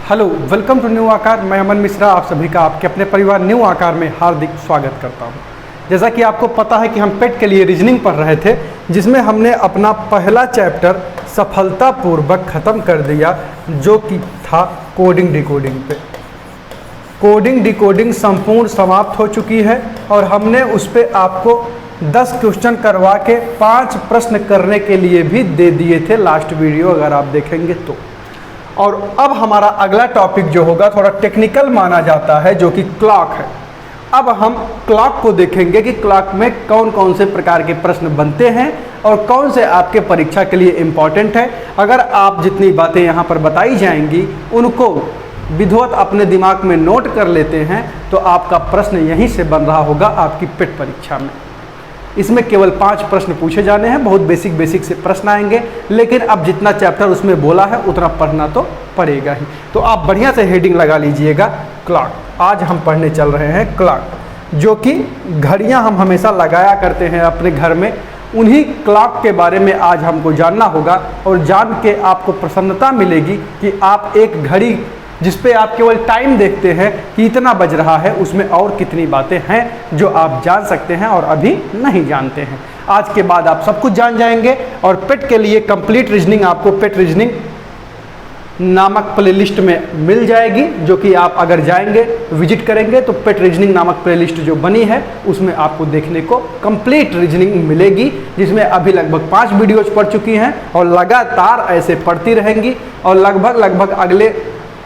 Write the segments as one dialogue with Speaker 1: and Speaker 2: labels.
Speaker 1: Hello, welcome to new आकार। मैं अमन मिश्रा आप सभी का आपके अपने परिवार न्यू आकार में हार्दिक स्वागत करता हूं। जैसा कि आपको पता है कि हम पेट के लिए रीजनिंग पढ़ रहे थे, जिसमें हमने अपना पहला चैप्टर सफलतापूर्वक ख़त्म कर दिया, जो कि था कोडिंग डिकोडिंग पे। कोडिंग डिकोडिंग संपूर्ण समाप्त हो चुकी है और हमने उस पर आपको 10 क्वेश्चन करवा के 5 प्रश्न करने के लिए भी दे दिए थे लास्ट वीडियो, अगर आप देखेंगे तो। और अब हमारा अगला टॉपिक जो होगा थोड़ा टेक्निकल माना जाता है, जो कि क्लॉक है। अब हम क्लॉक को देखेंगे कि क्लॉक में कौन कौन से प्रकार के प्रश्न बनते हैं और कौन से आपके परीक्षा के लिए इम्पॉर्टेंट है। अगर आप जितनी बातें यहाँ पर बताई जाएंगी उनको विधिवत अपने दिमाग में नोट कर लेते हैं तो आपका प्रश्न यहीं से बन रहा होगा आपकी पेट परीक्षा में। इसमें केवल 5 प्रश्न पूछे जाने हैं, बहुत बेसिक से प्रश्न आएंगे, लेकिन अब जितना चैप्टर उसमें बोला है उतना पढ़ना तो पड़ेगा ही। तो आप बढ़िया से हेडिंग लगा लीजिएगा क्लॉक। आज हम पढ़ने चल रहे हैं क्लॉक, जो कि घड़ियां हम हमेशा लगाया करते हैं अपने घर में। उन्हीं क्लॉक के बारे में आज हमको जानना होगा और जान के आपको प्रसन्नता मिलेगी कि आप एक घड़ी जिस पे आप केवल टाइम देखते हैं कि इतना बज रहा है, उसमें और कितनी बातें हैं जो आप जान सकते हैं और अभी नहीं जानते हैं। आज के बाद आप सब कुछ जान जाएंगे और पेट के लिए कंप्लीट रीजनिंग आपको पेट रीजनिंग नामक प्लेलिस्ट में मिल जाएगी, जो कि आप अगर जाएंगे विजिट करेंगे तो पेट रीजनिंग नामक प्लेलिस्ट जो बनी है उसमें आपको देखने को कंप्लीट रीजनिंग मिलेगी, जिसमें अभी लगभग 5 वीडियोज पढ़ चुकी हैं और लगातार ऐसे पढ़ती रहेंगी और लगभग अगले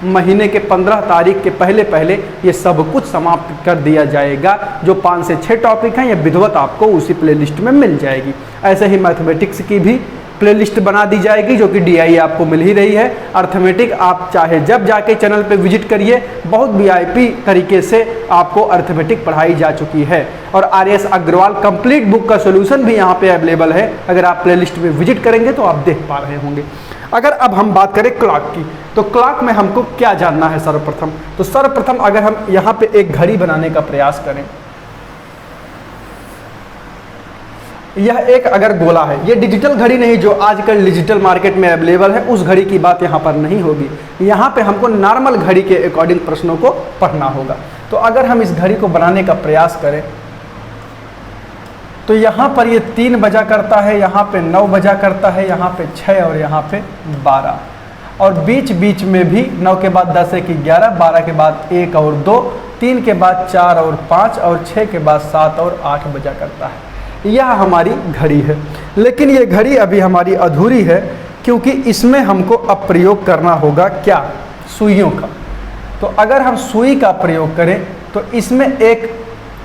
Speaker 1: महीने के 15 तारीख के पहले ये सब कुछ समाप्त कर दिया जाएगा। जो 5 से 6 टॉपिक हैं ये विधिवत आपको उसी प्लेलिस्ट में मिल जाएगी। ऐसे ही मैथमेटिक्स की भी प्लेलिस्ट बना दी जाएगी, जो कि DI आपको मिल ही रही है। अर्थमेटिक आप चाहे जब जाके चैनल पे विजिट करिए, बहुत VIP तरीके से आपको अर्थमेटिक पढ़ाई जा चुकी है। और RS अग्रवाल कंप्लीट बुक का सोल्यूशन भी यहाँ पे अवेलेबल है, अगर आप प्लेलिस्ट में विजिट करेंगे तो आप देख पा रहे होंगे। अगर अब हम बात करें क्लॉक की, तो क्लॉक में हमको क्या जानना है सर्वप्रथम। तो सर्वप्रथम अगर हम यहाँ पे एक घड़ी बनाने का प्रयास करें, यह एक अगर गोला है, ये डिजिटल घड़ी नहीं जो आजकल डिजिटल मार्केट में अवेलेबल है, उस घड़ी की बात यहाँ पर नहीं होगी। यहाँ पे हमको नॉर्मल घड़ी के अकॉर्डिंग प्रश्नों को पढ़ना होगा। तो अगर हम इस घड़ी को बनाने का प्रयास करें तो यहाँ पर ये 3 बजा करता है, यहाँ पे 9 बजा करता है, यहाँ पे 6 और यहाँ पे 12, और बीच में भी 9 के बाद 10 1 11, 12 के बाद 1 और 2, 3 के बाद 4 और 5 और 6 के बाद 7 और 8 बजा करता है। यह हमारी घड़ी है, लेकिन ये घड़ी अभी हमारी अधूरी है, क्योंकि इसमें हमको अब प्रयोग करना होगा क्या, सुइयों का। तो अगर हम सुई का प्रयोग करें तो इसमें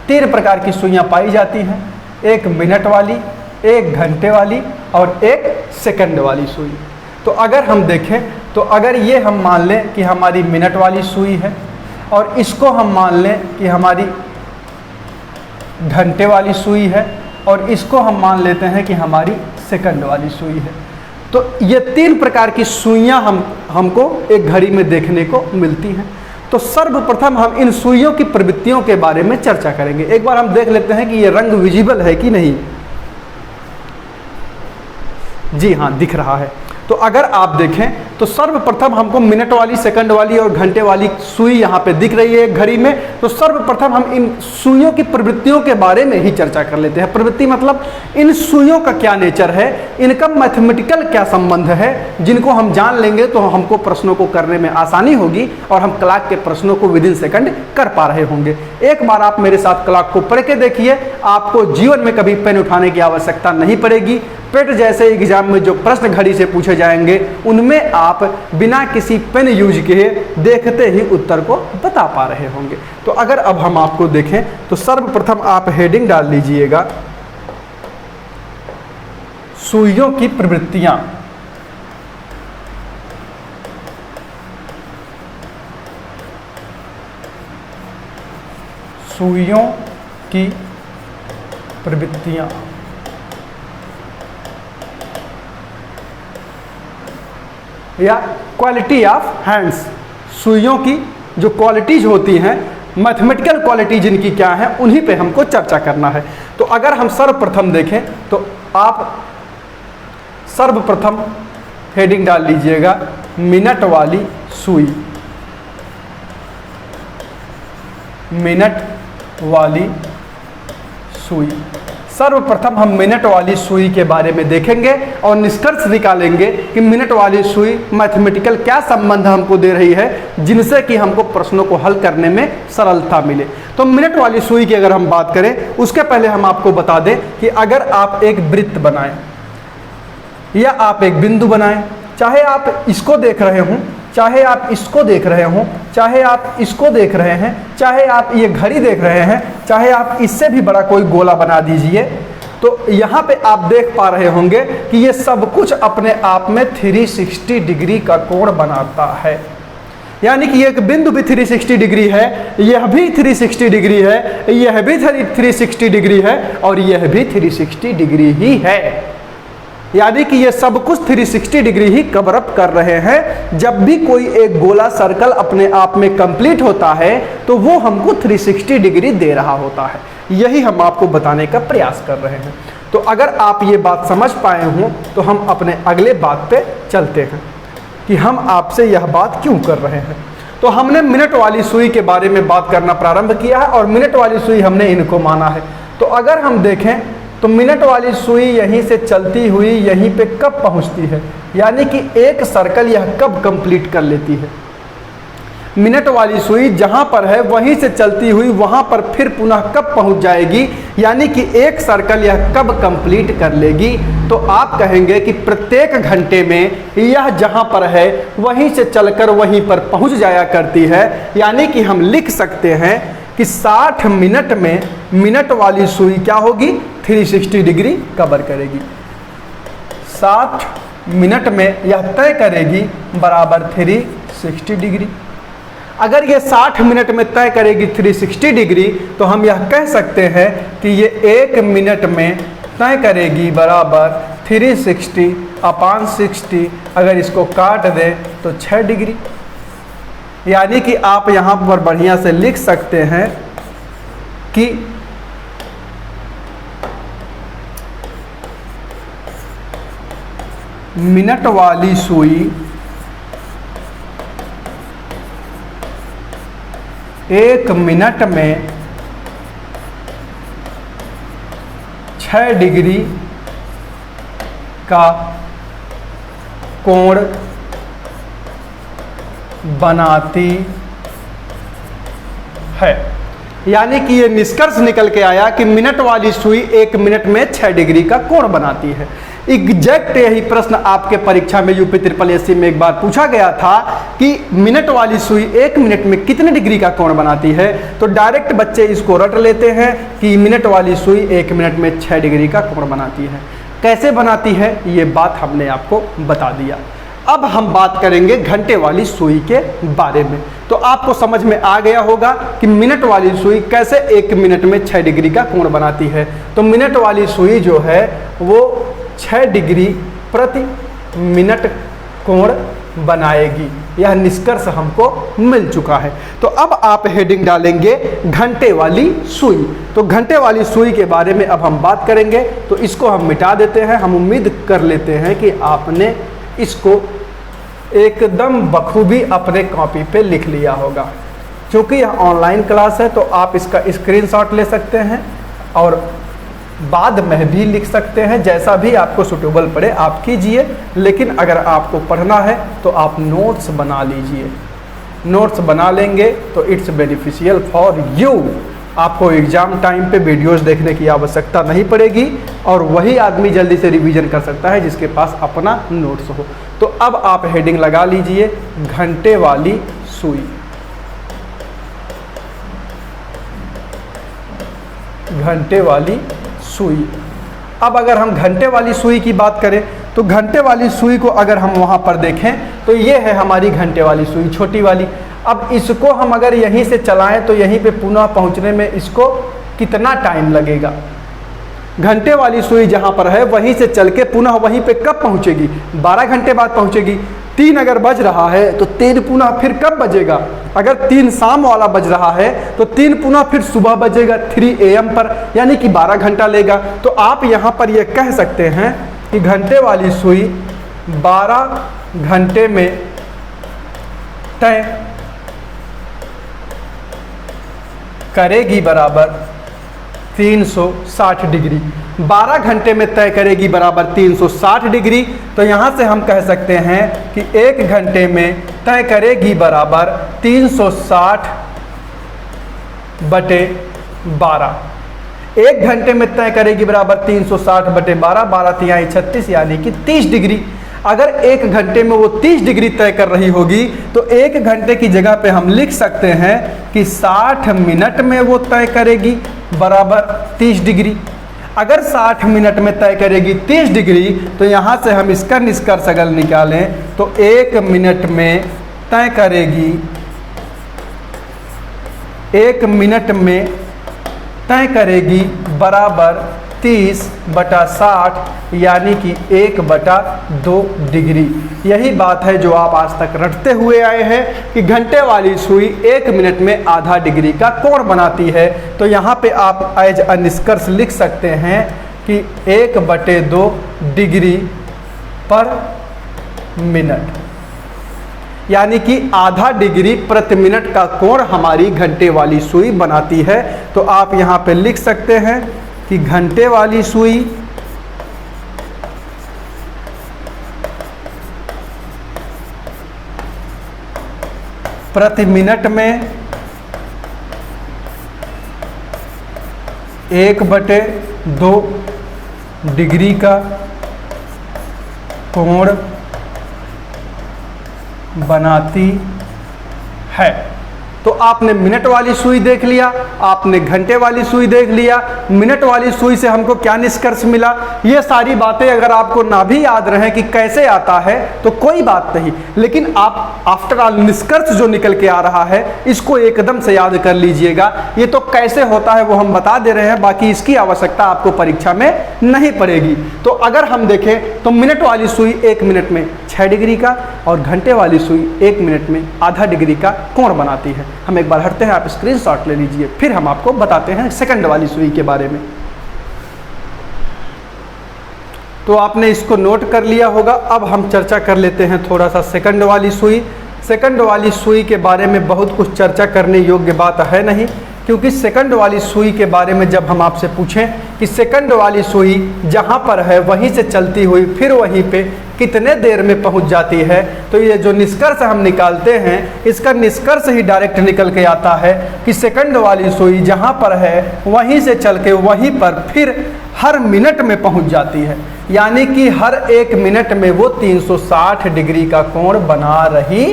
Speaker 1: 3 प्रकार की सुइयाँ पाई जाती हैं, 1 मिनट वाली, 1 घंटे वाली और 1 सेकंड वाली सुई। तो अगर हम देखें तो अगर ये हम मान लें कि हमारी मिनट वाली सुई है और इसको हम मान लें कि हमारी घंटे वाली सुई है और इसको हम मान लेते हैं कि हमारी सेकंड वाली सुई है, तो ये 3 प्रकार की सुइयाँ हमको एक घड़ी में देखने को मिलती हैं। तो सर्वप्रथम हम इन सुइयों की प्रवृत्तियों के बारे में चर्चा करेंगे। एक बार हम देख लेते हैं कि ये रंग विजिबल है कि नहीं। जी हाँ, दिख रहा है। तो अगर आप देखें तो सर्वप्रथम हमको मिनट वाली, सेकंड वाली और घंटे वाली सुई यहाँ पे दिख रही है घड़ी में। तो सर्वप्रथम हम इन सुइयों की प्रवृत्तियों के बारे में ही चर्चा कर लेते हैं। प्रवृत्ति मतलब इन सुइयों का क्या नेचर है, इनका मैथमेटिकल क्या संबंध है, जिनको हम जान लेंगे तो हमको प्रश्नों को करने में आसानी होगी और हम क्लॉक के प्रश्नों को विदिन सेकंड कर पा रहे होंगे। एक बार आप मेरे साथ क्लॉक को पढ़ के देखिए, आपको जीवन में कभी पेन उठाने की आवश्यकता नहीं पड़ेगी। पेट जैसे एग्जाम में जो प्रश्न घड़ी से पूछे जाएंगे उनमें आप बिना किसी पेन यूज किए देखते ही उत्तर को बता पा रहे होंगे। तो अगर अब हम आपको देखें तो सर्वप्रथम आप हेडिंग डाल लीजिएगा सुइयों की प्रवृत्तियां। सुइयों की प्रवृत्तियां, या क्वालिटी ऑफ हैंड्स। सुइयों की जो क्वालिटीज होती हैं, मैथमेटिकल क्वालिटी जिनकी क्या है, उन्हीं पे हमको चर्चा करना है। तो अगर हम सर्वप्रथम देखें तो आप सर्वप्रथम हेडिंग डाल लीजिएगा मिनट वाली सुई। मिनट वाली सुई। सर्वप्रथम हम मिनट वाली सुई के बारे में देखेंगे और निष्कर्ष निकालेंगे कि मिनट वाली सुई मैथमेटिकल क्या संबंध हमको दे रही है जिनसे कि हमको प्रश्नों को हल करने में सरलता मिले। तो मिनट वाली सुई की अगर हम बात करें उसके पहले हम आपको बता दें कि अगर आप एक वृत्त बनाएं या आप एक बिंदु बनाएं, चाहे आप इसको देख रहे हों, चाहे आप इसको देख रहे हों, चाहे आप इसको देख रहे हैं, चाहे आप ये घड़ी देख रहे हैं, चाहे आप इससे भी बड़ा कोई गोला बना दीजिए, तो यहाँ पे आप देख पा रहे होंगे कि ये सब कुछ अपने आप में 360 डिग्री का कोण बनाता है। यानी कि एक बिंदु भी 360 डिग्री है, यह भी 360 डिग्री है, यह भी 360 डिग्री है और यह भी 360 डिग्री ही है। यानी कि ये सब कुछ 360 डिग्री ही कवर अप कर रहे हैं। जब भी कोई एक गोला सर्कल अपने आप में कंप्लीट होता है तो वो हमको 360 डिग्री दे रहा होता है। यही हम आपको बताने का प्रयास कर रहे हैं। तो अगर आप ये बात समझ पाए हों तो हम अपने अगले बात पे चलते हैं कि हम आपसे यह बात क्यों कर रहे हैं। तो हमने मिनट वाली सुई के बारे में बात करना प्रारंभ किया है और मिनट वाली सुई हमने इनको माना है। तो अगर हम देखें तो मिनट वाली सुई यहीं से चलती हुई यहीं पे कब पहुंचती है, यानी कि एक सर्कल यह कब कंप्लीट कर लेती है। मिनट वाली सुई जहां पर है वहीं से चलती हुई वहां पर फिर पुनः कब पहुंच जाएगी, यानी कि एक सर्कल यह कब कंप्लीट कर लेगी। तो आप कहेंगे कि प्रत्येक घंटे में यह जहां पर है वहीं से चलकर वहीं पर पहुंच जाया करती है। यानी कि हम लिख सकते हैं कि 60 मिनट में मिनट वाली सुई क्या होगी, 360 डिग्री कवर करेगी। 60 मिनट में यह तय करेगी बराबर 360 डिग्री। अगर ये 60 मिनट में तय करेगी 360 डिग्री तो हम यह कह सकते हैं कि ये 1 मिनट में तय करेगी बराबर 360/60। अगर इसको काट दें तो 6 डिग्री। यानी कि आप यहाँ पर बढ़िया से लिख सकते हैं कि मिनट वाली सुई 1 मिनट में 6 डिग्री का कोण बनाती है। यानी कि ये निष्कर्ष निकल के आया कि मिनट वाली सुई 1 मिनट में 6 डिग्री का कोण बनाती है। एग्जैक्ट यही प्रश्न आपके परीक्षा में यूपी SSS में एक बार पूछा गया था कि मिनट वाली सुई 1 मिनट में कितने डिग्री का कोण बनाती है। तो डायरेक्ट बच्चे इसको रट लेते हैं कि मिनट वाली सुई 1 मिनट में 6 डिग्री का कोण बनाती है। कैसे बनाती है ये बात हमने आपको बता दिया। अब हम बात करेंगे घंटे वाली सुई के बारे में। तो आपको समझ में आ गया होगा कि मिनट वाली सुई कैसे 1 मिनट में 6 डिग्री का कोण बनाती है। तो मिनट वाली सुई जो है वो 6 डिग्री प्रति मिनट कोण बनाएगी। यह निष्कर्ष हमको मिल चुका है। तो अब आप हेडिंग डालेंगे घंटे वाली सुई। तो घंटे वाली सुई के बारे में अब हम बात करेंगे। तो इसको हम मिटा देते हैं। हम उम्मीद कर लेते हैं कि आपने इसको एकदम बखूबी अपने कॉपी पे लिख लिया होगा। क्योंकि यह ऑनलाइन क्लास है तो आप इसका स्क्रीनशॉट ले सकते हैं और बाद में भी लिख सकते हैं। जैसा भी आपको सूटेबल पड़े आप कीजिए। लेकिन अगर आपको पढ़ना है तो आप नोट्स बना लीजिए। नोट्स बना लेंगे तो इट्स बेनिफिशियल फॉर यू। आपको एग्ज़ाम टाइम पे वीडियोस देखने की आवश्यकता नहीं पड़ेगी और वही आदमी जल्दी से रिवीजन कर सकता है जिसके पास अपना नोट्स हो। तो अब आप हेडिंग लगा लीजिए घंटे वाली सुई। घंटे वाली सुई। अब अगर हम घंटे वाली सुई की बात करें तो घंटे वाली सुई को अगर हम वहाँ पर देखें तो ये है हमारी घंटे वाली सुई, छोटी वाली। अब इसको हम अगर यहीं से चलाएं तो यहीं पे पुनः पहुंचने में इसको कितना टाइम लगेगा। घंटे वाली सुई जहां पर है वहीं से चल के पुनः वहीं पे कब पहुंचेगी, 12 घंटे बाद पहुंचेगी। 3 अगर बज रहा है तो 3 पुनः फिर कब बजेगा। अगर 3 शाम वाला बज रहा है तो 3 पुनः फिर सुबह बजेगा 3 AM पर, यानी कि 12 घंटा लेगा। तो आप यहाँ पर यह कह सकते हैं कि घंटे वाली सुई 12 घंटे में तय करेगी बराबर 360 डिग्री। 12 घंटे में तय करेगी बराबर 360 डिग्री। तो यहाँ से हम कह सकते हैं कि 1 घंटे में तय करेगी बराबर 360 बटे 12। 1 घंटे में तय करेगी बराबर 360 बटे 12, 12 तिहाई 36 यानी कि 30 डिग्री। अगर 1 घंटे में वो 30 डिग्री तय कर रही होगी तो 1 घंटे की जगह पे हम लिख सकते हैं कि 60 मिनट में वो तय करेगी बराबर 30 डिग्री। अगर 60 मिनट में तय करेगी 30 डिग्री तो यहाँ से हम इसका निष्कर्ष अगर निकालें तो 1 मिनट में तय करेगी, 1 मिनट में तय करेगी बराबर 30 बटा 60 यानी कि 1/2 डिग्री। यही बात है जो आप आज तक रटते हुए आए हैं कि घंटे वाली सुई 1 मिनट में आधा डिग्री का कोण बनाती है। तो यहाँ पे आप एज अ निष्कर्ष लिख सकते हैं कि 1/2 डिग्री पर मिनट, यानी कि आधा डिग्री प्रति मिनट का कोण हमारी घंटे वाली सुई बनाती है। तो आप यहाँ पे लिख सकते हैं कि घंटे वाली सुई प्रति मिनट में 1/2 डिग्री का कोण बनाती है। तो आपने मिनट वाली सुई देख लिया, आपने घंटे वाली सुई देख लिया। मिनट वाली सुई से हमको क्या निष्कर्ष मिला, ये सारी बातें अगर आपको ना भी याद रहे कि कैसे आता है तो कोई बात नहीं, लेकिन आप आफ्टर ऑल निष्कर्ष जो निकल के आ रहा है इसको एकदम से याद कर लीजिएगा। ये तो कैसे होता है वो हम बता दे रहे हैं, बाकी इसकी आवश्यकता आपको परीक्षा में नहीं पड़ेगी। तो अगर हम देखें तो मिनट वाली सुई 1 मिनट में 6 डिग्री का और घंटे वाली सुई 1 मिनट में आधा डिग्री का कोण बनाती है। हम एक बार हटते हैं, आप स्क्रीनशॉट ले लीजिए, फिर हम आपको बताते हैं सेकंड वाली सुई के बारे में। तो आपने इसको नोट कर लिया होगा। अब हम चर्चा कर लेते हैं थोड़ा सा सेकंड वाली सुई। सेकंड वाली सुई के बारे में बहुत कुछ चर्चा करने योग्य बात है नहीं, क्योंकि सेकंड वाली सुई के बारे में जब हम आपसे पूछें कि सेकंड वाली सुई जहाँ पर है वहीं से चलती हुई फिर वहीं पे कितने देर में पहुँच जाती है, तो ये जो निष्कर्ष हम निकालते हैं इसका निष्कर्ष ही डायरेक्ट निकल के आता है कि सेकंड वाली सुई जहाँ पर है वहीं से चल के वहीं पर फिर हर मिनट में पहुँच जाती है, यानी कि हर 1 मिनट में वो 360 डिग्री का कोण बना रही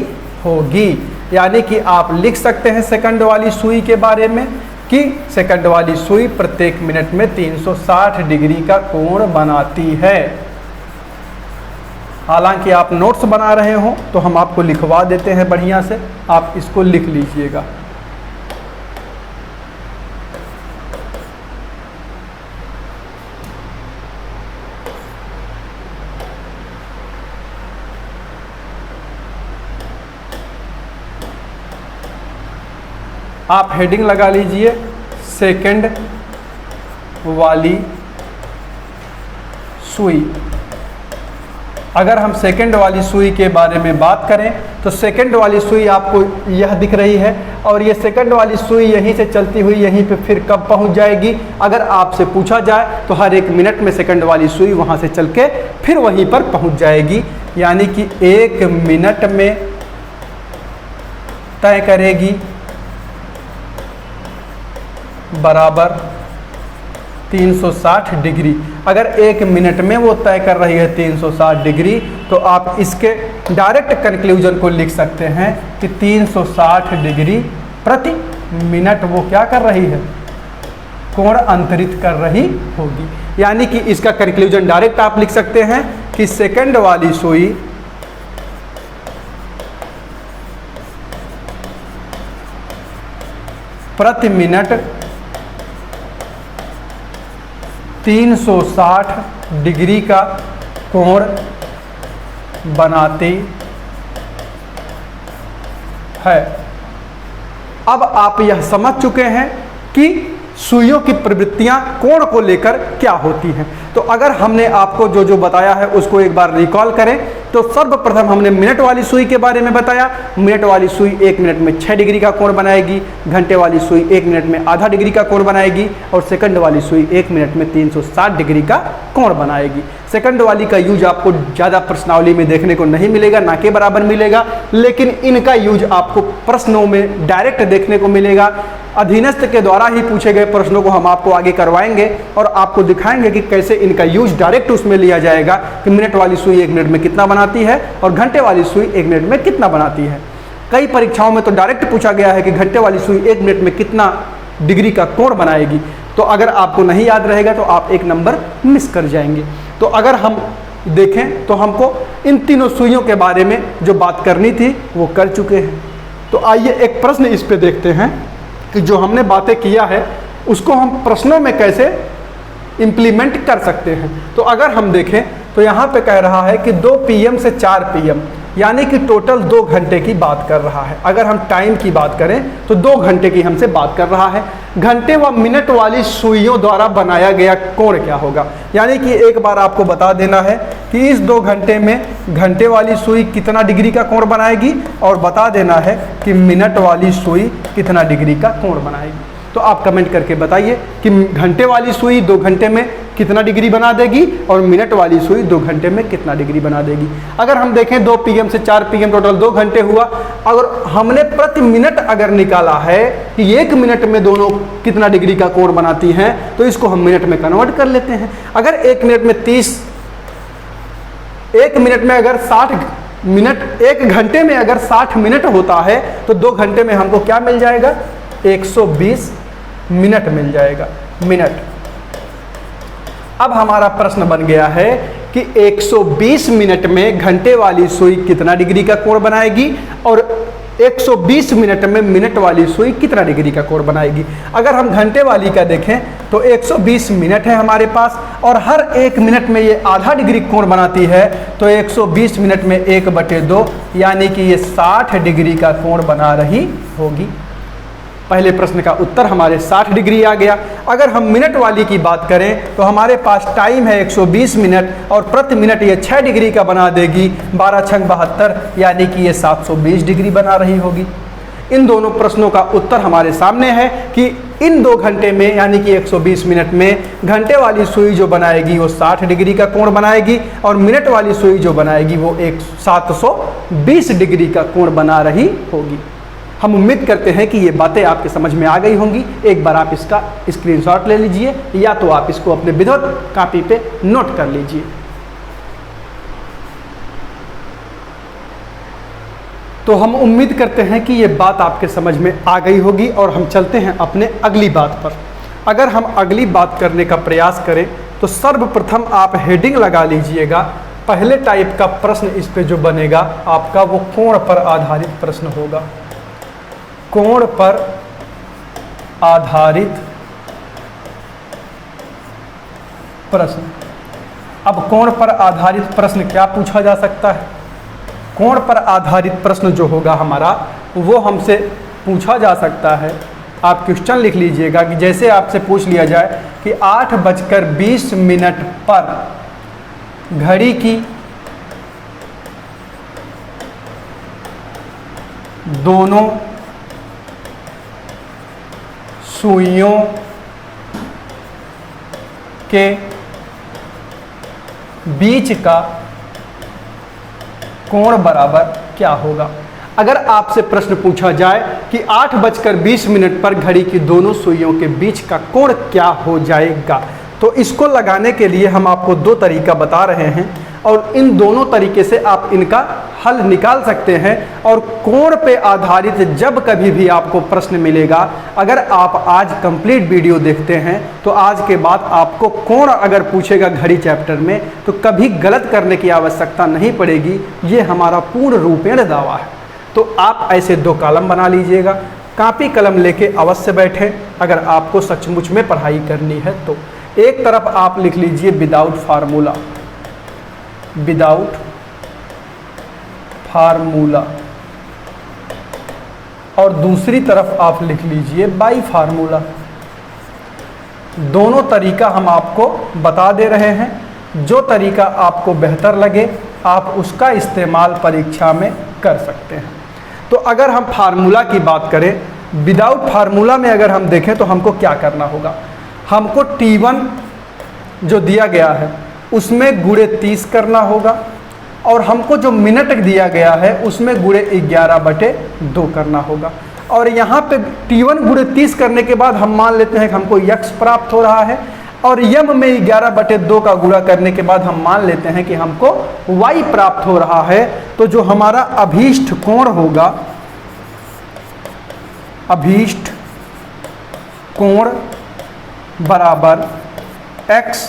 Speaker 1: होगी। यानी कि आप लिख सकते हैं सेकंड वाली सुई के बारे में कि सेकंड वाली सुई प्रत्येक मिनट में 360 डिग्री का कोण बनाती है। हालांकि आप नोट्स बना रहे हो तो हम आपको लिखवा देते हैं बढ़िया से, आप इसको लिख लीजिएगा। आप हेडिंग लगा लीजिए सेकंड वाली सुई। अगर हम सेकंड वाली सुई के बारे में बात करें तो सेकंड वाली सुई आपको यह दिख रही है और ये सेकंड वाली सुई यहीं से चलती हुई यहीं पे फिर कब पहुंच जाएगी। अगर आपसे पूछा जाए तो हर 1 मिनट में सेकंड वाली सुई वहां से चल के फिर वहीं पर पहुंच जाएगी, यानी कि 1 मिनट में तय करेगी बराबर 360 डिग्री। अगर 1 मिनट में वो तय कर रही है 360 डिग्री तो आप इसके डायरेक्ट कंक्लूजन को लिख सकते हैं कि 360 डिग्री प्रति मिनट वो क्या कर रही है, कोण अंतरित कर रही होगी। यानी कि इसका कंक्लूजन डायरेक्ट आप लिख सकते हैं कि सेकंड वाली सुई प्रति मिनट 360 डिग्री का कोण बनाती है। अब आप यह समझ चुके हैं कि सुइयों की प्रवृत्तियां कोण को लेकर क्या होती हैं। तो अगर हमने आपको जो जो बताया है उसको एक बार रिकॉल करें तो सर्वप्रथम हमने मिनट वाली सुई के बारे में बताया। मिनट वाली सुई 1 मिनट में 6 डिग्री का कोण बनाएगी, घंटे वाली सुई 1 मिनट में आधा डिग्री का कोण बनाएगी और सेकंड वाली सुई 1 मिनट में 360 डिग्री का कोण बनाएगी। सेकंड वाली का यूज आपको ज़्यादा प्रश्नावली में देखने को नहीं मिलेगा, ना के बराबर मिलेगा, लेकिन इनका यूज आपको प्रश्नों में डायरेक्ट देखने को मिलेगा। अधीनस्थ के द्वारा ही पूछे गए प्रश्नों को हम आपको आगे करवाएंगे और आपको दिखाएंगे कि कैसे इनका यूज डायरेक्ट उसमें लिया जाएगा कि मिनट वाली सुई 1 मिनट में कितना बनाती है और घंटे वाली सुई 1 मिनट में कितना बनाती है। कई परीक्षाओं में तो डायरेक्ट पूछा गया है कि घंटे वाली सुई 1 मिनट में कितना डिग्री का कोण बनाएगी, तो अगर आपको नहीं याद रहेगा तो आप 1 नंबर मिस कर जाएंगे। तो अगर हम देखें तो हमको इन तीनों सुइयों के बारे में जो बात करनी थी वो कर चुके हैं। तो आइए एक प्रश्न इस पे देखते हैं कि जो हमने बातें किया है उसको हम प्रश्नों में कैसे इम्प्लीमेंट कर सकते हैं। तो अगर हम देखें तो यहाँ पे कह रहा है कि 2 PM से 4 PM यानी कि टोटल 2 घंटे की बात कर रहा है। अगर हम टाइम की बात करें तो 2 घंटे की हमसे बात कर रहा है। घंटे व मिनट वाली सुइयों द्वारा बनाया गया कोण क्या होगा, यानी कि एक बार आपको बता देना है कि इस 2 घंटे में घंटे वाली सुई कितना डिग्री का कोण बनाएगी और बता देना है कि मिनट वाली सुई कितना डिग्री का कोण बनाएगी। तो आप कमेंट करके बताइए कि घंटे वाली सुई 2 घंटे में कितना डिग्री बना देगी और मिनट वाली सुई 2 घंटे में कितना डिग्री बना देगी। अगर हम देखें 2 PM से 4 PM टोटल 2 घंटे हुआ, अगर हमने प्रति मिनट अगर निकाला है कि 1 मिनट में दोनों कितना डिग्री का कोण बनाती हैं, तो इसको हम मिनट में कन्वर्ट कर लेते हैं। अगर 1 मिनट में 30, 1 मिनट में अगर 60 मिनट, 1 घंटे में अगर 60 मिनट होता है तो 2 घंटे में हमको क्या मिल जाएगा, 120 मिनट मिल जाएगा, मिनट। अब हमारा प्रश्न बन गया है कि 120 मिनट में घंटे वाली सुई कितना डिग्री का कोण बनाएगी और 120 मिनट में मिनट वाली सुई कितना डिग्री का कोण बनाएगी। अगर हम घंटे वाली का देखें तो 120 मिनट है हमारे पास और हर 1 मिनट में ये आधा डिग्री कोण बनाती है, तो 120 मिनट में 1/2 यानी कि ये 60 डिग्री का कोण बना रही होगी। पहले प्रश्न का उत्तर हमारे 60 डिग्री आ गया। अगर हम मिनट वाली की बात करें तो हमारे पास टाइम है 120 मिनट और प्रति मिनट ये 6 डिग्री का बना देगी, 12 × 72 यानी कि ये 720 डिग्री बना रही होगी। इन दोनों प्रश्नों का उत्तर हमारे सामने है कि इन 2 घंटे में यानी कि 120 मिनट में घंटे वाली सुई जो बनाएगी वो 60 डिग्री का कोण बनाएगी और मिनट वाली सुई जो बनाएगी वो 720 डिग्री का कोण बना रही होगी। हम उम्मीद करते हैं कि ये बातें आपके समझ में आ गई होंगी। एक बार आप इसका स्क्रीनशॉट ले लीजिए या तो आप इसको अपने विद्युत कॉपी पे नोट कर लीजिए। तो हम उम्मीद करते हैं कि ये बात आपके समझ में आ गई होगी और हम चलते हैं अपने अगली बात पर। अगर हम अगली बात करने का प्रयास करें तो सर्वप्रथम आप हेडिंग लगा लीजिएगा। पहले टाइप का प्रश्न इस पे जो बनेगा आपका वो कोण पर आधारित प्रश्न होगा। कोण पर आधारित प्रश्न। अब कोण पर आधारित प्रश्न क्या पूछा जा सकता है? कोण पर आधारित प्रश्न जो होगा हमारा वो हमसे पूछा जा सकता है। आप क्वेश्चन लिख लीजिएगा कि जैसे आपसे पूछ लिया जाए कि 8:20 पर घड़ी की दोनों सुइयों के बीच का कोण बराबर क्या होगा। अगर आपसे प्रश्न पूछा जाए कि 8:20 पर घड़ी की दोनों सुइयों के बीच का कोण क्या हो जाएगा, तो इसको लगाने के लिए हम आपको 2 तरीका बता रहे हैं और इन दोनों तरीके से आप इनका हल निकाल सकते हैं। और कोण पे आधारित जब कभी भी आपको प्रश्न मिलेगा, अगर आप आज कंप्लीट वीडियो देखते हैं तो आज के बाद आपको कोण अगर पूछेगा घड़ी चैप्टर में तो कभी गलत करने की आवश्यकता नहीं पड़ेगी। ये हमारा पूर्ण रूपेण दावा है। तो आप ऐसे 2 कॉलम बना लीजिएगा। कॉपी कलम लेके अवश्य बैठें अगर आपको सचमुच में पढ़ाई करनी है तो। एक तरफ आप लिख लीजिए विदाउट फार्मूला, विदाउट फार्मूला, और दूसरी तरफ आप लिख लीजिए बाई फार्मूला। दोनों तरीका हम आपको बता दे रहे हैं। जो तरीका आपको बेहतर लगे आप उसका इस्तेमाल परीक्षा में कर सकते हैं। तो अगर हम फार्मूला की बात करें, विदाउट फार्मूला में अगर हम देखें तो हमको क्या करना होगा, हमको T1 जो दिया गया है उसमें गुणे 30 करना होगा और हमको जो मिनट दिया गया है उसमें गुणे 11/2 करना होगा। और यहाँ पे T1 गुणे 30 करने के बाद हम मान लेते हैं कि हमको x प्राप्त हो रहा है और यम में 11/2 का गुणा करने के बाद हम मान लेते हैं कि हमको y प्राप्त हो रहा है। तो जो हमारा अभीष्ट कोण होगा, अभीष्ट कोण बराबर x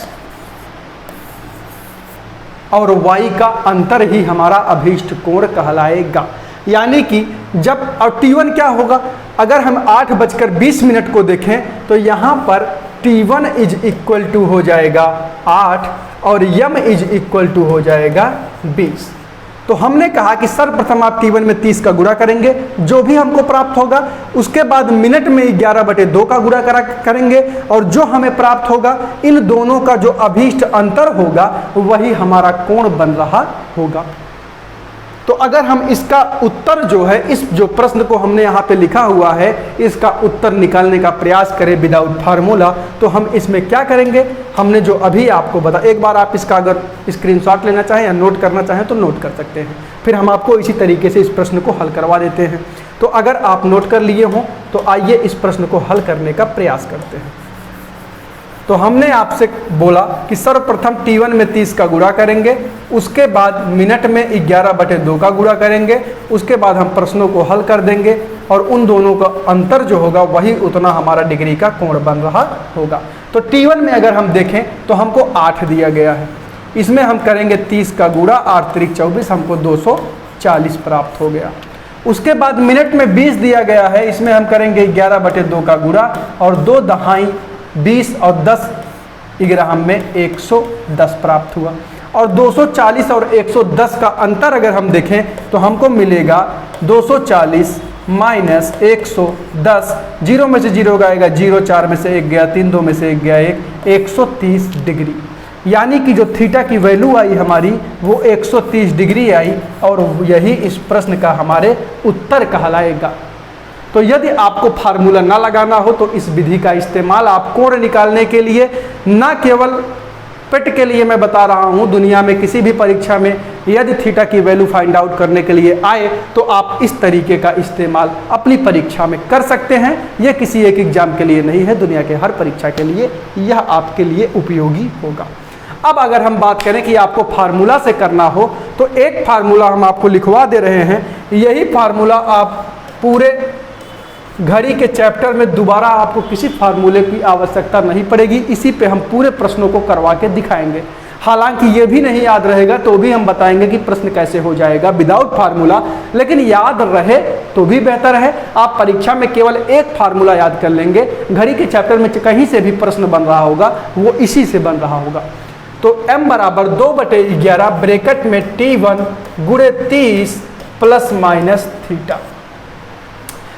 Speaker 1: और y का अंतर ही हमारा अभीष्ट कोण कहलाएगा। यानी कि जब, और T1 क्या होगा, अगर हम 8:20 को देखें तो यहाँ पर T1 इज इक्वल टू हो जाएगा 8 और यम इज इक्वल टू हो जाएगा 20। तो हमने कहा कि सर्वप्रथम आप T1 में 30 का गुणा करेंगे, जो भी हमको प्राप्त होगा, उसके बाद मिनट में 11/2 का गुणा करेंगे और जो हमें प्राप्त होगा, इन दोनों का जो अभीष्ट अंतर होगा वही हमारा कोण बन रहा होगा। तो अगर हम इसका उत्तर जो है, इस जो प्रश्न को हमने यहाँ पे लिखा हुआ है, इसका उत्तर निकालने का प्रयास करें विदाउट फार्मूला, तो हम इसमें क्या करेंगे, हमने जो अभी आपको बता, एक बार आप इसका अगर स्क्रीनशॉट लेना चाहें या नोट करना चाहें तो नोट कर सकते हैं, फिर हम आपको इसी तरीके से इस प्रश्न को हल करवा देते हैं। तो अगर आप नोट कर लिए हों तो आइए इस प्रश्न को हल करने का प्रयास करते हैं। तो हमने आपसे बोला कि सर्वप्रथम T1 में 30 का गुणा करेंगे, उसके बाद मिनट में 11/2 का गुणा करेंगे, उसके बाद हम प्रश्नों को हल कर देंगे और उन दोनों का अंतर जो होगा वही उतना हमारा डिग्री का कोण बन रहा होगा। तो T1 में अगर हम देखें तो हमको 8 दिया गया है, इसमें हम करेंगे 30 का गुणा, 8 त्रिक 24, हमको 240 प्राप्त हो गया। उसके बाद मिनट में 20 दिया गया है, इसमें हम करेंगे 11/2 का गुणा और 2 दहाई 20 और 10 11 में 110 प्राप्त हुआ। और 240 और 110 का अंतर अगर हम देखें तो हमको मिलेगा 240 माइनस 110, 0 में से 0 गएगा 0, 4 में से 1 गया 3, 2 में से 1 गया 1, 130 डिग्री। यानी कि जो थीटा की वैल्यू आई हमारी वो 130 डिग्री आई और यही इस प्रश्न का हमारे उत्तर कहलाएगा। तो यदि आपको फार्मूला ना लगाना हो तो इस विधि का इस्तेमाल आप कोण निकालने के लिए, ना केवल पेट के लिए मैं बता रहा हूँ, दुनिया में किसी भी परीक्षा में यदि थीटा की वैल्यू फाइंड आउट करने के लिए आए तो आप इस तरीके का इस्तेमाल अपनी परीक्षा में कर सकते हैं। यह किसी एक एग्जाम के लिए नहीं है, दुनिया के हर परीक्षा के लिए यह आपके लिए उपयोगी होगा। अब अगर हम बात करें कि आपको फार्मूला से करना हो तो एक फार्मूला हम आपको लिखवा दे रहे हैं। यही फार्मूला आप पूरे घड़ी के चैप्टर में दोबारा आपको किसी फार्मूले की आवश्यकता नहीं पड़ेगी, इसी पे हम पूरे प्रश्नों को करवा के दिखाएंगे। हालांकि ये भी नहीं याद रहेगा तो भी हम बताएंगे कि प्रश्न कैसे हो जाएगा विदाउट फार्मूला, लेकिन याद रहे तो भी बेहतर है। आप परीक्षा में केवल एक फार्मूला याद कर लेंगे, घड़ी के चैप्टर में कहीं से भी प्रश्न बन रहा होगा वो इसी से बन रहा होगा। तो m बराबर 2/11 ब्रैकेट में T1 गुणे 30 प्लस माइनस थीटा।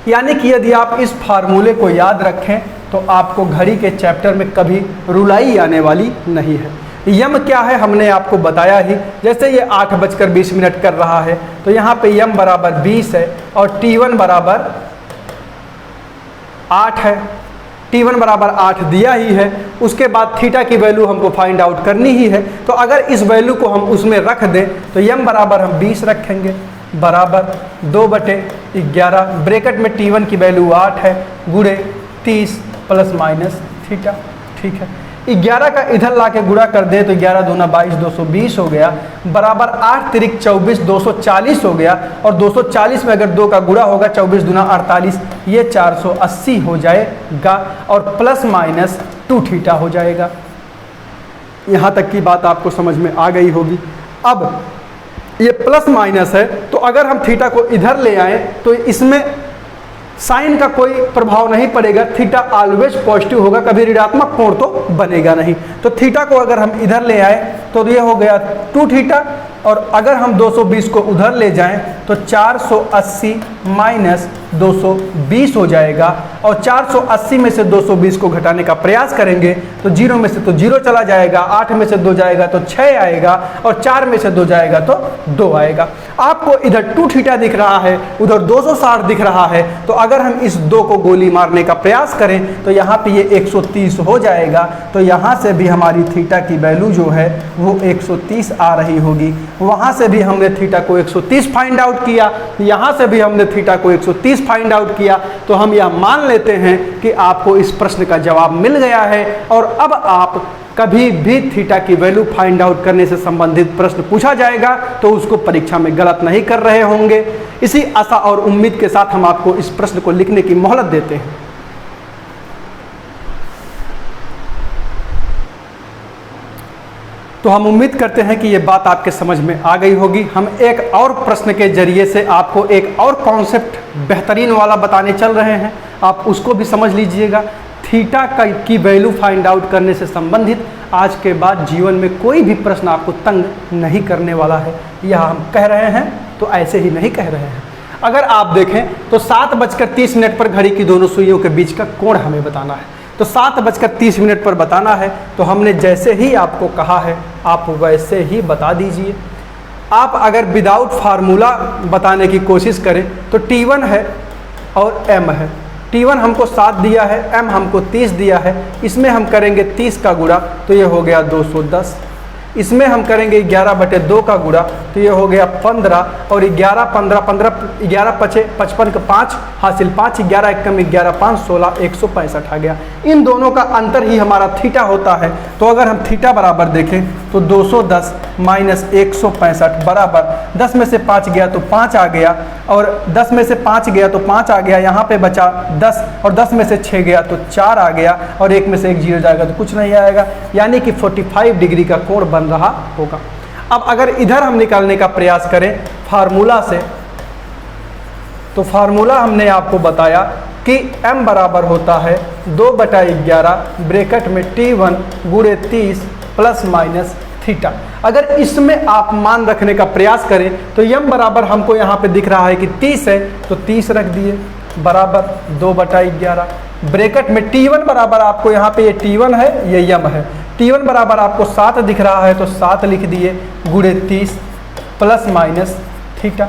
Speaker 1: यानी कि यदि आप इस फार्मूले को याद रखें तो आपको घड़ी के चैप्टर में कभी रुलाई आने वाली नहीं है। यम क्या है हमने आपको बताया ही, जैसे ये 8:20 कर रहा है तो यहाँ पे यम बराबर 20 है और T1 बराबर 8 है। T1 बराबर 8 दिया ही है, उसके बाद थीटा की वैल्यू हमको फाइंड आउट करनी ही है। तो अगर इस वैल्यू को हम उसमें रख दें तो यम बराबर हम 20 रखेंगे बराबर 2/11 ब्रैकेट में T1 की वैल्यू 8 है गुणे 30 प्लस माइनस थीटा। ठीक है, 11 का इधर ला के गुणा कर दें तो 11 दूना 22 220 हो गया बराबर 8 त्रिक 24 240 हो गया और 240 में अगर 2 का गुणा होगा 24 दूना 48, ये 480 हो जाएगा और प्लस माइनस 2 थीटा हो जाएगा। यहाँ तक की बात आपको समझ में आ गई होगी। अब ये प्लस माइनस है तो अगर हम थीटा को इधर ले आए तो इसमें साइन का कोई प्रभाव नहीं पड़ेगा, थीटा ऑलवेज पॉजिटिव होगा, कभी ऋणात्मक कोण तो बनेगा नहीं। तो थीटा को अगर हम इधर ले आए तो ये हो गया 2 थीटा और अगर हम 220 को उधर ले जाएं तो 480 माइनस 220 हो जाएगा। और 480 में से 220 को घटाने का प्रयास करेंगे तो 0 में से तो 0 चला जाएगा, 8 में से 2 जाएगा तो 6 आएगा, और 4 में से 2 जाएगा तो 2 आएगा। आपको इधर 2 थीटा दिख रहा है, उधर 260 दिख रहा है, तो अगर हम इस 2 को गोली मारने का प्रयास करें तो यहाँ पे ये 130 हो जाएगा। तो यहाँ से भी हमारी थीटा की वैल्यू जो है वो 130 आ रही होगी। वहाँ से भी हमने थीटा को 130 फाइंड आउट किया, यहाँ से भी हमने थीटा को 130 फाइंड आउट किया। तो हम यह मान लेते हैं कि आपको इस प्रश्न का जवाब मिल गया है। और अब आप कभी भी थीटा की वैल्यू फाइंड आउट करने से संबंधित प्रश्न पूछा जाएगा तो उसको परीक्षा में गलत नहीं कर रहे होंगे। इसी आशा और उम्मीद के साथ हम आपको इस प्रश्न को लिखने की मोहलत देते हैं। तो हम उम्मीद करते हैं कि ये बात आपके समझ में आ गई होगी। हम एक और प्रश्न के जरिए से आपको एक और कॉन्सेप्ट बेहतरीन वाला बताने चल रहे हैं, आप उसको भी समझ लीजिएगा। थीटा की वैल्यू फाइंड आउट करने से संबंधित आज के बाद जीवन में कोई भी प्रश्न आपको तंग नहीं करने वाला है। यह हम कह रहे हैं तो ऐसे ही नहीं कह रहे हैं। अगर आप देखें तो 7:30 पर घड़ी की दोनों सुइयों के बीच का कोण हमें बताना है। तो 7:30 पर बताना है, तो हमने जैसे ही आपको कहा है आप वैसे ही बता दीजिए। आप अगर विदाउट फार्मूला बताने की कोशिश करें तो T1 है और M है। T1 हमको 7 दिया है, M हमको 30 दिया है। इसमें हम करेंगे 30 का गुणा तो ये हो गया 210। इसमें हम करेंगे 11/2 का गुणा तो ये हो गया 15, और 11 15 15 11 पचे 55 का 5 हासिल 5, 11 एकम 11 5 16 165 आ गया। इन दोनों का अंतर ही हमारा थीटा होता है। तो अगर हम थीटा बराबर देखें तो 210 माइनस 165 बराबर 10 में से 5 गया तो 5 आ गया, और 10 में से 5 गया तो 5 आ गया, यहाँ पे बचा 10, और 10 में से 6 गया तो 4 आ गया, और 1 में से 1 0 जाएगा तो कुछ नहीं आएगा, यानी कि 45 डिग्री का कोण बन रहा होगा। अब अगर इधर हम निकालने का प्रयास करें फार्मूला से, तो फार्मूला हमने आपको बताया कि m बराबर होता है 2/11 ब्रैकेट में T1 गुणे 30 प्लस माइनस थीटा। अगर इसमें आप मान रखने का प्रयास करें तो m बराबर हमको यहाँ पे दिख रहा है कि 30 है, तो 30 रख दिए बराबर 2/11 ब्रैकेट में T1 बराबर आपको यहाँ पे ये T1 है, ये m है। T1 बराबर आपको 7 दिख रहा है तो 7 लिख दिए गुणे 30 प्लस माइनस थीटा।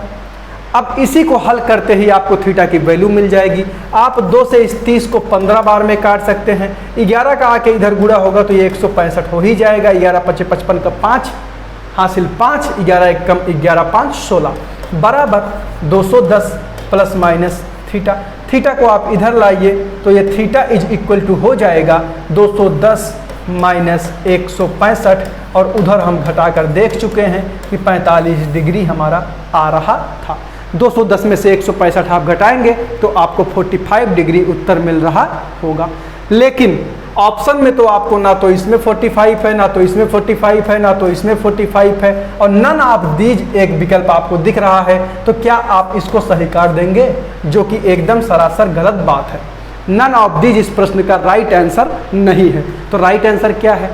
Speaker 1: अब इसी को हल करते ही आपको थीटा की वैल्यू मिल जाएगी। आप 2 से इस 30 को 15 बार में काट सकते हैं। 11 का आके इधर गुणा होगा तो ये 165 हो ही जाएगा। 11 5 55 का 5 हासिल 5, 11 1 कम 11 5 16 बराबर 210 प्लस माइनस थीटा। थीटा को आप इधर लाइए तो ये थीटा इज इक्वल टू हो जाएगा 210 माइनस 165, और उधर हम घटाकर देख चुके हैं कि 45 डिग्री हमारा आ रहा था। 210 में से 165 आप घटाएंगे तो आपको 45 डिग्री उत्तर मिल रहा होगा। लेकिन ऑप्शन में तो आपको ना तो इसमें 45 है, ना तो इसमें 45 है, ना तो इसमें 45 है, और नन ऑफ दीज एक विकल्प आपको दिख रहा है। तो क्या आप इसको सही कर देंगे, जो कि एकदम सरासर गलत बात है। नन ऑफ दीज इस प्रश्न का राइट आंसर नहीं है। तो राइट आंसर क्या है,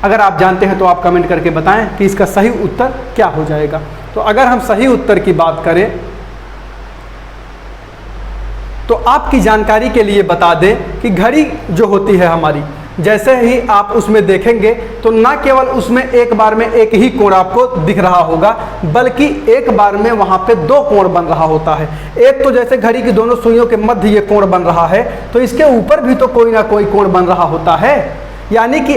Speaker 1: अगर आप जानते हैं तो आप कमेंट करके बताएं कि इसका सही उत्तर क्या हो जाएगा। तो अगर हम सही उत्तर की बात करें तो आपकी जानकारी के लिए बता दें कि घड़ी जो होती है हमारी, जैसे ही आप उसमें देखेंगे तो ना केवल उसमें एक बार में एक ही कोण आपको दिख रहा होगा, बल्कि एक बार में वहाँ पे 2 कोण बन रहा होता है। एक तो जैसे घड़ी की दोनों सुइयों के मध्य ये कोण बन रहा है, तो इसके ऊपर भी तो कोई ना कोई कोण बन रहा होता है। यानी कि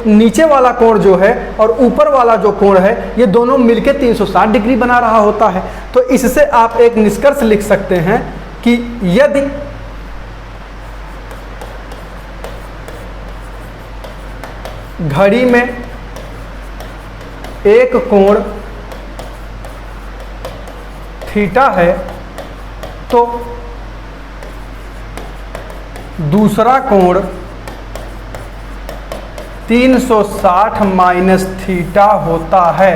Speaker 1: नीचे वाला कोण जो है और ऊपर वाला जो कोण है, ये दोनों मिलके 360 डिग्री बना रहा होता है। तो इससे आप एक निष्कर्ष लिख सकते हैं कि यदि घड़ी में एक कोण थीटा है तो दूसरा कोण 360 माइनस थीटा होता है।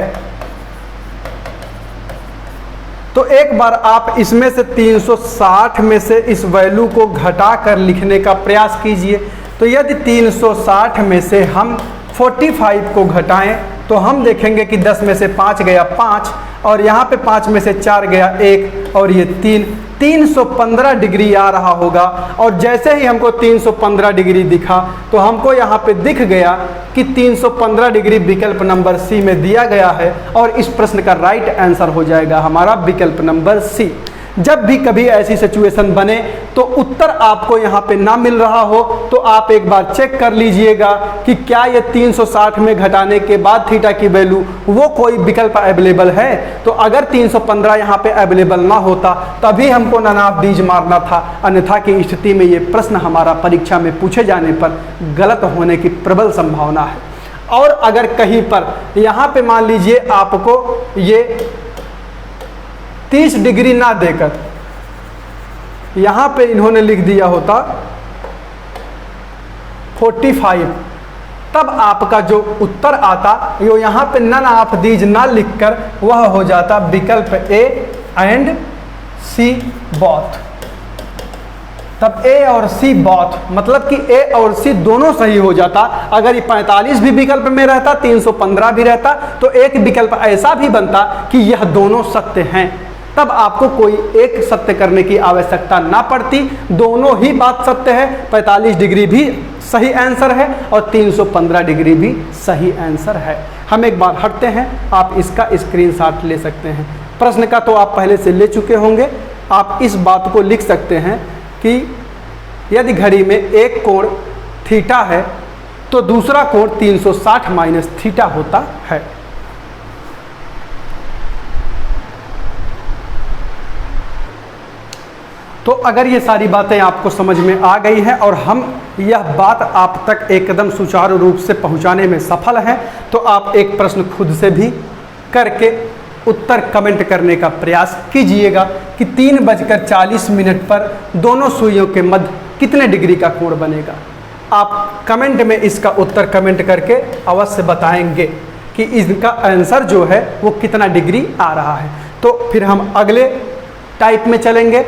Speaker 1: तो एक बार आप इसमें से 360 में से इस वैल्यू को घटा कर लिखने का प्रयास कीजिए। तो यदि 360 में से हम 45 को घटाएं तो हम देखेंगे कि 10 में से 5 गया 5, और यहाँ पे 5 में से 4 गया 1, और ये 315 डिग्री आ रहा होगा। और जैसे ही हमको 315 डिग्री दिखा तो हमको यहाँ पे दिख गया कि 315 डिग्री विकल्प नंबर सी में दिया गया है, और इस प्रश्न का राइट आंसर हो जाएगा हमारा विकल्प नंबर सी। जब भी कभी ऐसी सिचुएशन बने तो उत्तर आपको यहाँ पे ना मिल रहा हो तो आप एक बार चेक कर लीजिएगा कि क्या ये 360 में घटाने के बाद थीटा की वैल्यू वो कोई विकल्प अवेलेबल है। तो अगर 315 यहाँ पे अवेलेबल ना होता तभी हमको नानाफ बीज मारना था, अन्यथा की स्थिति में ये प्रश्न हमारा परीक्षा में पूछे जाने पर गलत होने की प्रबल संभावना है। और अगर कहीं पर यहाँ पे मान लीजिए आपको ये 30 डिग्री ना देकर यहाँ पे इन्होंने लिख दिया होता 45, तब आपका जो उत्तर आता वो यहाँ पे नन ऑफ दीज ना लिखकर वह हो जाता विकल्प ए एंड सी बोथ। तब ए और सी बोथ मतलब कि ए और सी दोनों सही हो जाता। अगर ये 45 भी विकल्प में रहता, 315 भी रहता, तो एक विकल्प ऐसा भी बनता कि यह दोनों सत्य हैं। तब आपको कोई एक सत्य करने की आवश्यकता ना पड़ती, दोनों ही बात सत्य है। 45 डिग्री भी सही आंसर है और 315 डिग्री भी सही आंसर है। हम एक बार हटते हैं, आप इसका स्क्रीनशॉट ले सकते हैं। प्रश्न का तो आप पहले से ले चुके होंगे। आप इस बात को लिख सकते हैं कि यदि घड़ी में एक कोण थीटा है तो दूसरा कोण 360 माइनस थीटा होता है। तो अगर ये सारी बातें आपको समझ में आ गई हैं और हम यह बात आप तक एकदम सुचारू रूप से पहुंचाने में सफल हैं, तो आप एक प्रश्न खुद से भी करके उत्तर कमेंट करने का प्रयास कीजिएगा कि 3:40 पर दोनों सुइयों के मध्य कितने डिग्री का कोण बनेगा। आप कमेंट में इसका उत्तर कमेंट करके अवश्य बताएंगे कि इसका आंसर जो है वो कितना डिग्री आ रहा है। तो फिर हम अगले टाइप में चलेंगे।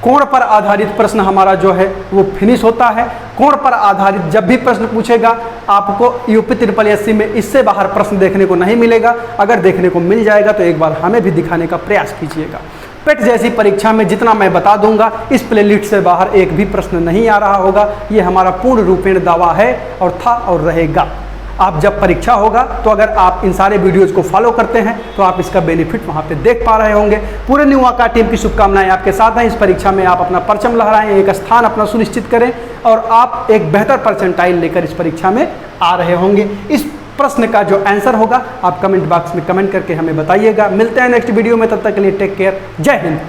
Speaker 1: कोण पर आधारित प्रश्न हमारा जो है वो फिनिश होता है। कोण पर आधारित जब भी प्रश्न पूछेगा आपको यूपी SSSC में इससे बाहर प्रश्न देखने को नहीं मिलेगा। अगर देखने को मिल जाएगा तो एक बार हमें भी दिखाने का प्रयास कीजिएगा। पेट जैसी परीक्षा में जितना मैं बता दूंगा इस प्लेलिस्ट से बाहर एक भी प्रश्न नहीं आ रहा होगा। ये हमारा पूर्ण रूपेण दावा है और था और रहेगा। आप जब परीक्षा होगा तो अगर आप इन सारे वीडियोज़ को फॉलो करते हैं तो आप इसका बेनिफिट वहाँ पे देख पा रहे होंगे। पूरे न्यू आकार टीम की शुभकामनाएं आपके साथ हैं। इस परीक्षा में आप अपना परचम लहराएं, एक स्थान अपना सुनिश्चित करें और आप एक बेहतर परसेंटाइल लेकर इस परीक्षा में आ रहे होंगे। इस प्रश्न का जो आंसर होगा आप कमेंट बॉक्स में कमेंट करके हमें बताइएगा। मिलते हैं नेक्स्ट वीडियो में, तब तक के लिए टेक केयर। जय हिंद।